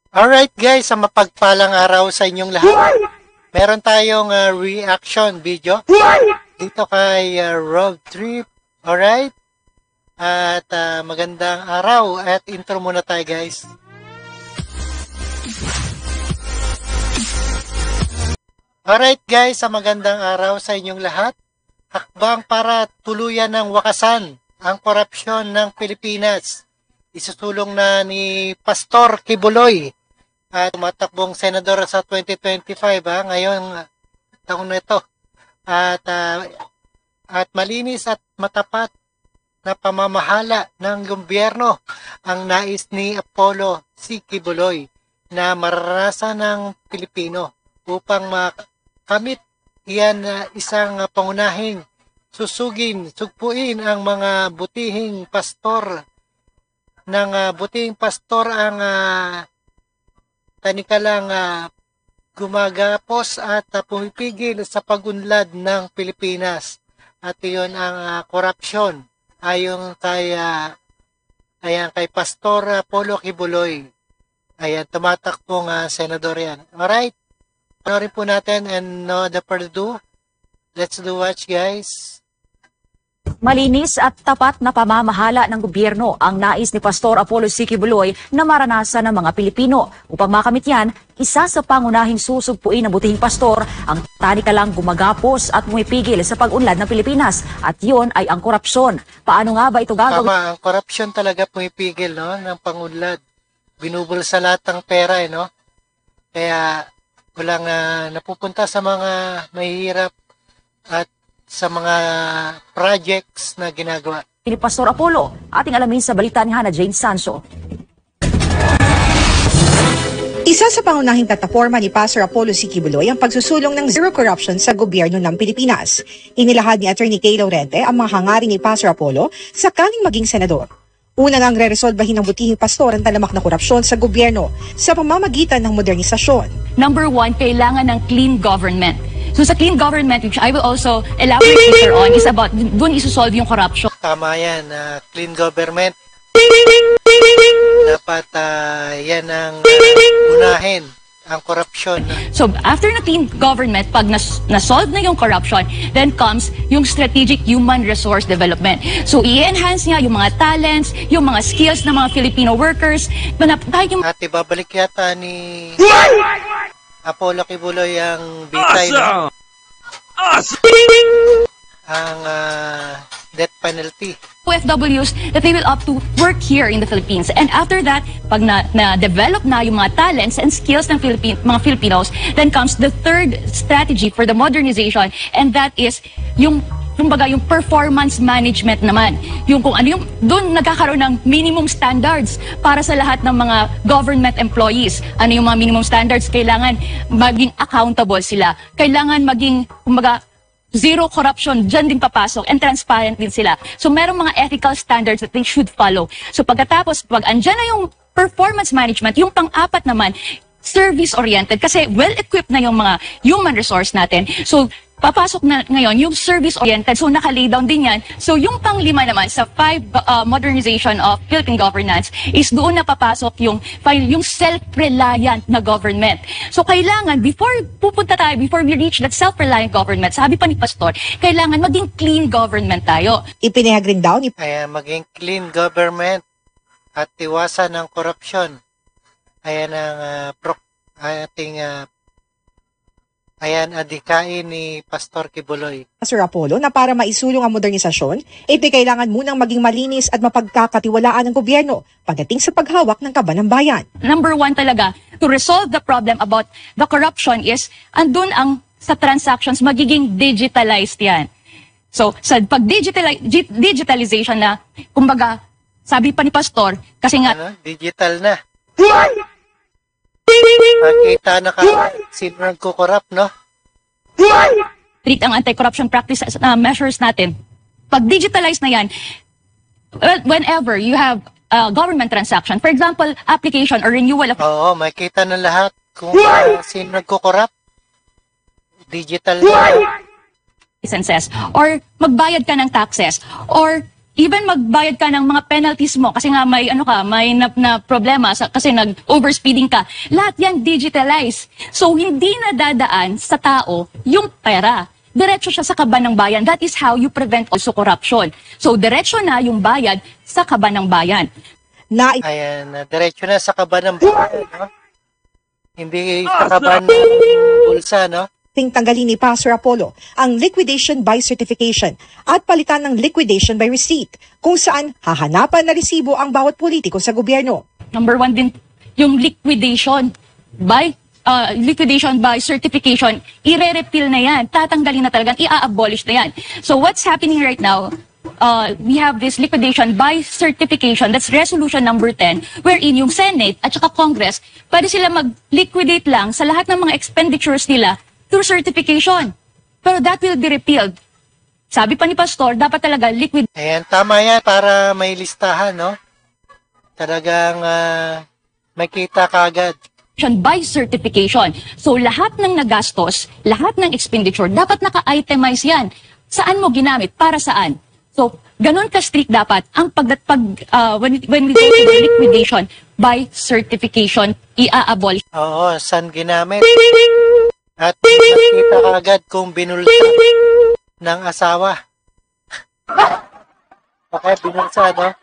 Alright guys, sa mapagpalang araw sa inyong lahat. Meron tayong reaction video dito kay Road Trip. Alright? At magandang araw at intro muna tayo guys. Alright guys, sa magandang araw sa inyong lahat. Hakbang para tuluyan ng wakasan ang korupsyon ng Pilipinas. Isusulong na ni Pastor Kibuloy at tumatakbong senador sa 2025 ngayong taon na ito. At malinis at matapat na pamamahala ng gobyerno ang nais ni Apollo C. Kibuloy na mararanasan ng Pilipino upang makamit iyan isang pangunahing sugpuin ang mga butihing pastor ang tanikalang gumagapos at pumipigil sa pagunlad ng Pilipinas. At iyon ang korupsyon ayon kay Pastor Apollo Kibuloy. Ayan, tumatakbong senador yan. Alright, panorin po natin and no the further ado, let's do watch guys. Malinis at tapat na pamamahala ng gobyerno ang nais ni Pastor Apollo C. Kibuloy na maranasan ng mga Pilipino. Upang makamit yan, isa sa pangunahing susugpuin ng butihing pastor ang tanikalang gumagapos at pumipigil sa pag-unlad ng Pilipinas. At yun ay ang korupsyon. Paano nga ba ito gagawin? Tama, ang korupsyon talaga pumipigil ng pag-unlad. Binubulsa lahat ng pera no? Kaya walang napupunta sa mga mahihirap at sa mga projects na ginagawa. Ni Pastor Apollo, ating alamin sa balita ni Hannah Jane Sancho. Isa sa pangunahing plataforma ni Pastor Apollo C. Kibuloy ang pagsusulong ng zero corruption sa gobyerno ng Pilipinas. Inilahad ni Atty. Kay Laurente ang mga hangarin ni Pastor Apollo sakaling maging senador. Una ngang re-resolbahin ng butihing pastor ang talamak na korupsyon sa gobyerno sa pamamagitan ng modernisasyon. Number one, kailangan ng clean government. So sa clean government, which I will also elaborate later on, is about doon isosolve yung corruption. Tama yan, clean government. Dapat yan ang unahin, ang corruption. So after na clean government, pag na-solve na yung corruption, then comes yung strategic human resource development. So i-enhance niya yung mga talents, yung mga skills ng mga Filipino workers. At ibabalik yata ni Apollo Kibuloy ang bitay ang death penalty. OFWs that they will opt to work here in the Philippines. And after that, pag na-develop na yung mga talents and skills ng mga Filipinos, then comes the third strategy for the modernization, and that is yung performance management naman. Yung kung ano yung doon nagkakaroon ng minimum standards para sa lahat ng mga government employees. Ano yung mga minimum standards? Kailangan maging accountable sila. Kailangan maging, zero corruption, dyan din papasok, and transparent din sila. So merong mga ethical standards that they should follow. So pagkatapos, pag andyan na yung performance management, yung pang-apat naman, service-oriented, kasi well-equipped na yung mga human resource natin. So papasok na ngayon yung service-oriented. So nakalay down din yan. So yung pang-5 naman sa modernization of Philippine governance is doon na papasok yung self-reliant na government. So kailangan, before we reach that self-reliant government, sabi pa ni Pastor, kailangan maging clean government tayo. Ipinahag rin daw ni maging clean government at iwasan ng korupsyon. Ayan ang ating adhikain ni Pastor Kibuloy. Pastor Apollo na para maisulong ang modernisasyon, ito'y kailangan munang maging malinis at mapagkakatiwalaan ng gobyerno pagdating sa paghawak ng kaban ng bayan. Number one talaga, to resolve the problem about the corruption is, andun sa transactions, magiging digitalized yan. So, sa pag-digitalization na, kumbaga, sabi pa ni Pastor, kasi nga... digital na. Nakita na sino nagkukorrupt, no? Treat ang anti-corruption practices measures natin. Pag digitalize na yan, whenever you have government transaction, for example, application or renewal of... Oo, makita na lahat kung sino nagkukorrupt. Digital na. Licenses, or magbayad ka ng taxes, or even magbayad ka ng mga penalties mo kasi nga may may problema kasi nag-overspeeding ka. Lahat yan digitalize. So hindi na dadaan sa tao yung pera. Diretso siya sa kaban ng bayan. That is how you prevent also corruption. So diretso na yung bayad sa kaban ng bayan. Ayan, diretso na sa kaban ng bayan, no? Hindi sa kaban ng bulsa, no? Tanggalin ni Pastor Apollo ang liquidation by certification at palitan ng liquidation by receipt, kung saan hahanapan na resibo ang bawat politiko sa gobyerno. Number 1 din yung liquidation by certification. Ire-repeal na yan. Tatanggalin na talaga. I-abolish na yan. So what's happening right now, we have this liquidation by certification. That's resolution number 10, wherein yung Senate at saka Congress, pwede sila mag-liquidate lang sa lahat ng mga expenditures nila through certification. Pero that will be repealed. Sabi pa ni Pastor, dapat talaga liquid. Ayan, tama yan para may listahan, no? Talagang may kita kagad. By certification. So lahat ng nagastos, lahat ng expenditure, dapat naka-itemize yan. Saan mo ginamit? Para saan? So, ganun ka-strict dapat ang when we go to the liquidation by certification, i-abolish. Oo, saan ginamit? At nakita kagad kung binulsa ng asawa. Okay, binulsa, no?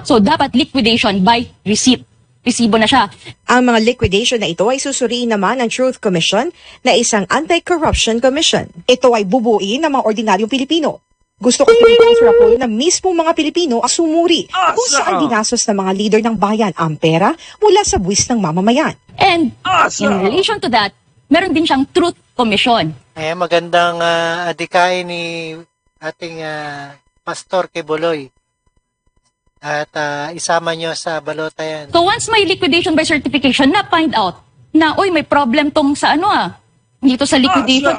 So, dapat liquidation by receipt. Resibo na siya. Ang mga liquidation na ito ay susuriin naman ng Truth Commission na isang anti-corruption commission. Ito ay bubuin ng mga ordinaryong Pilipino. Gusto ko Pastor na mismo mga Pilipino ang sumuri kung saan ginastos ng mga leader ng bayan ang pera mula sa buwis ng mamamayan. And in relation to that, meron din siyang Truth Commission. Magandang adikain ni ating Pastor Kibuloy. At isama nyo sa balota yan. So once may liquidation by certification, na-find out na, may problem tong sa dito sa liquidation.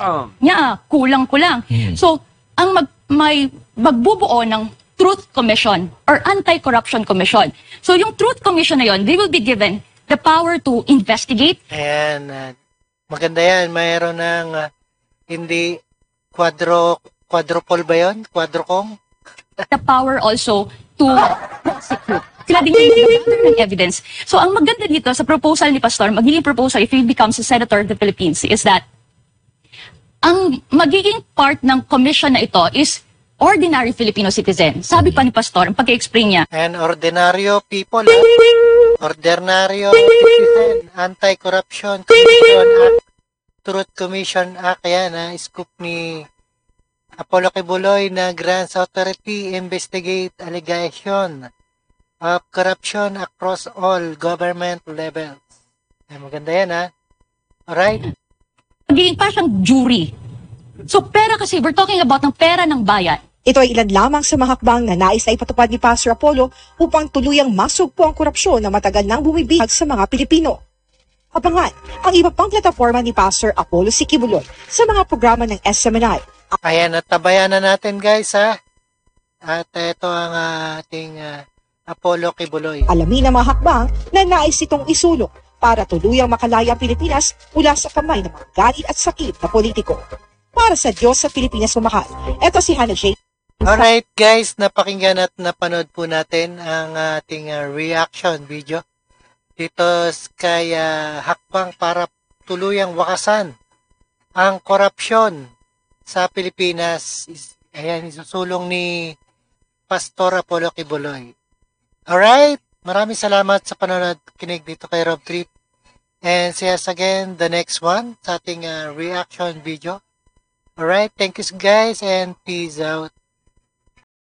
Kulang-kulang. So, ang may magbubuo ng Truth Commission or Anti-Corruption Commission. So yung Truth Commission na yon, they will be given the power to investigate. Ayan, maganda yan. Mayroon ng hindi quadruple ba yun? Quadrocom? The power also to prosecute. Sila din yung gather ng evidence. So ang maganda dito sa proposal ni Pastor, magiging proposal if he becomes a senator of the Philippines is that ang magiging part ng commission na ito is ordinary Filipino citizen. Sabi pa ni Pastor, ang pag-explain niya. And ordinaryo people, ordinaryo citizen, Anti-Corruption Commission Act, Truth Commission Act, yan, scoop ni Apollo Kibuloy na Grants Authority investigate allegation of corruption across all government levels. Maganda yan, ha? Alright? Magiging pa siyang jury. So pera kasi, we're talking about ng pera ng bayan. Ito ay ilan lamang sa mga hakbang na nais na ipatupad ni Pastor Apollo upang tuluyang masugpo ang korupsyon na matagal nang bumibihag sa mga Pilipino. Abangan ang iba pang plataforma ni Pastor Apollo C. Kibuloy sa mga programa ng SMNI. Ayan, natabayan na natin guys, ha? At ito ang ating Apollo Kibuloy. Alamin ang mga hakbang na nais itong isulong para tuluyang makalaya ang Pilipinas mula sa kamay ng mga galit at sakit na politiko. Para sa Diyos sa Pilipinas sumahal, ito si Hannah J. Alright guys, napakinggan at napanood po natin ang ating reaction video dito kay hakbang para tuluyang wakasan ang korupsyon sa Pilipinas. Ayan, isusulong ni Pastor Apollo Kibuloy. Alright, maraming salamat sa panonood, kinig dito kay Rob Trip. And see us again the next one sa ating reaction video. Alright, thank you guys and peace out.